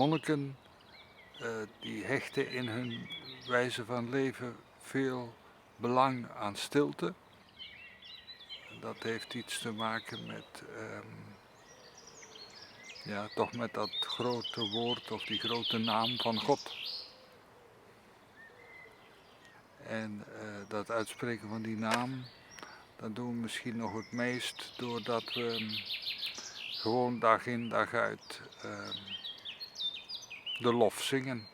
monniken die hechten in hun wijze van leven veel belang aan stilte. Dat heeft iets te maken met, toch met dat grote woord of die grote naam van God. En dat uitspreken van die naam, dat doen we misschien nog het meest doordat we gewoon dag in dag uit de lof zingen.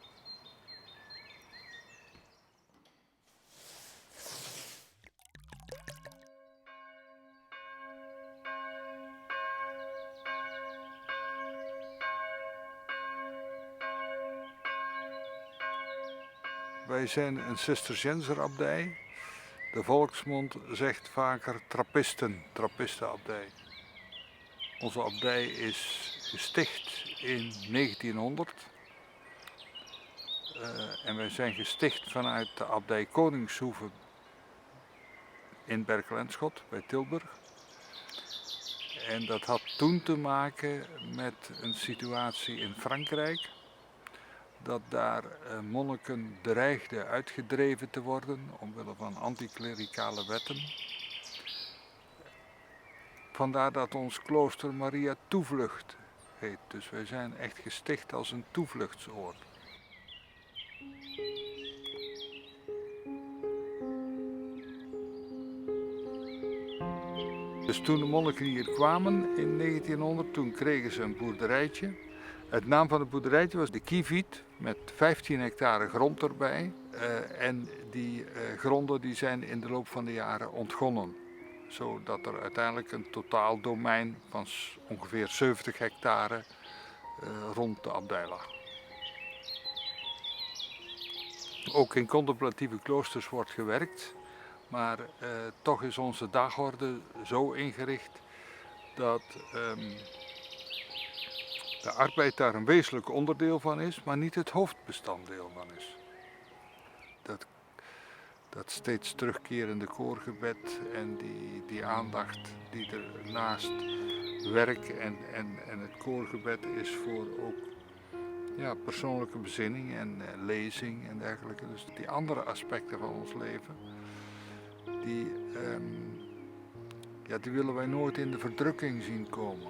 Wij zijn een Cisterciënzerabdij. De volksmond zegt vaker trappistenabdij. Onze abdij is gesticht in 1900. En wij zijn gesticht vanuit de abdij Koningshoeve in Berkel en Schot bij Tilburg. En dat had toen te maken met een situatie in Frankrijk. Dat daar monniken dreigden uitgedreven te worden omwille van anticlericale wetten. Vandaar dat ons klooster Maria Toevlucht heet. Dus wij zijn echt gesticht als een toevluchtsoord. Dus toen de monniken hier kwamen in 1900, toen kregen ze een boerderijtje. Het naam van het boerderijtje was de Kieviet met 15 hectare grond erbij. En die gronden die zijn in de loop van de jaren ontgonnen. Zodat er uiteindelijk een totaal domein van ongeveer 70 hectare rond de abdij lag. Ook in contemplatieve kloosters wordt gewerkt. Maar toch is onze dagorde zo ingericht dat de arbeid daar een wezenlijk onderdeel van is, maar niet het hoofdbestanddeel van is. Dat steeds terugkerende koorgebed en die aandacht die er naast werk en het koorgebed is voor ook persoonlijke bezinning en lezing en dergelijke. Dus die andere aspecten van ons leven, die willen wij nooit in de verdrukking zien komen.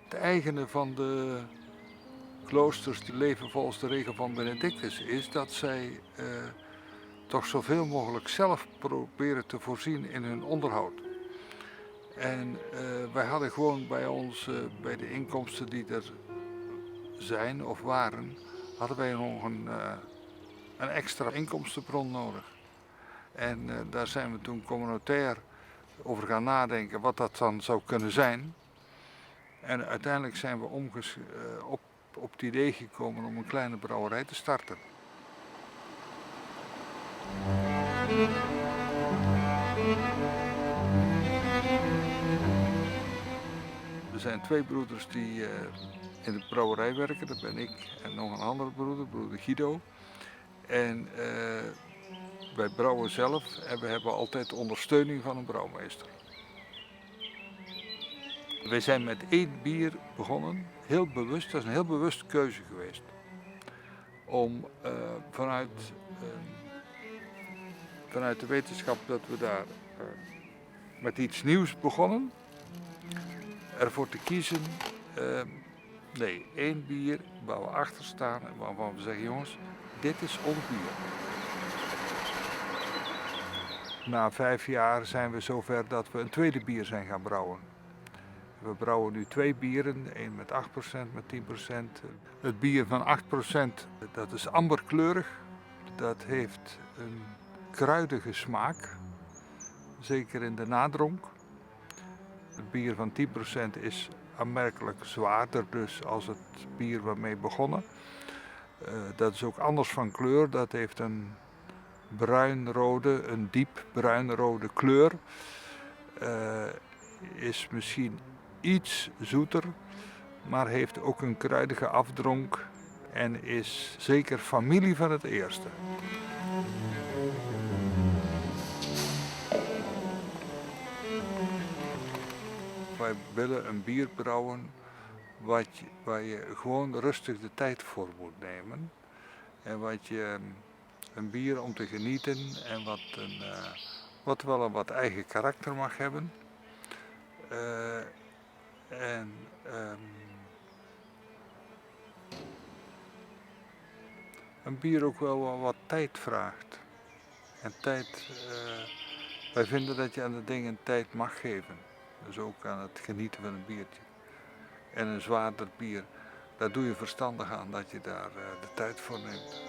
Het eigene van de kloosters die leven volgens de regel van Benedictus is dat zij toch zoveel mogelijk zelf proberen te voorzien in hun onderhoud. En wij hadden gewoon bij ons, bij de inkomsten die er zijn of waren, hadden wij nog een extra inkomstenbron nodig. En daar zijn we toen communautair over gaan nadenken wat dat dan zou kunnen zijn. En uiteindelijk zijn we op het idee gekomen om een kleine brouwerij te starten. Er zijn 2 broeders die in de brouwerij werken, dat ben ik en nog een andere broeder Guido. En wij brouwen zelf en we hebben altijd ondersteuning van een brouwmeester. Wij zijn met 1 bier begonnen, heel bewust, dat is een heel bewuste keuze geweest. Om vanuit de wetenschap dat we daar met iets nieuws begonnen, ervoor te kiezen, 1 bier waar we achter staan en waarvan we zeggen, jongens, dit is ons bier. Na 5 jaar zijn we zover dat we een tweede bier zijn gaan brouwen. We brouwen nu 2 bieren, 1 met 8%, met 10%. Het bier van 8%, dat is amberkleurig. Dat heeft een kruidige smaak, zeker in de nadronk. Het bier van 10% is aanmerkelijk zwaarder dus als het bier waarmee we begonnen. Dat is ook anders van kleur, dat heeft een een diep bruinrode kleur. Is misschien iets zoeter, maar heeft ook een kruidige afdronk en is zeker familie van het eerste. Wij willen een bier brouwen waar je gewoon rustig de tijd voor moet nemen. En een bier om te genieten en wat wel een wat eigen karakter mag hebben. En een bier ook wel wat tijd vraagt. En tijd, wij vinden dat je aan de dingen tijd mag geven. Dus ook aan het genieten van een biertje. En een zwaarder bier, daar doe je verstandig aan dat je daar de tijd voor neemt.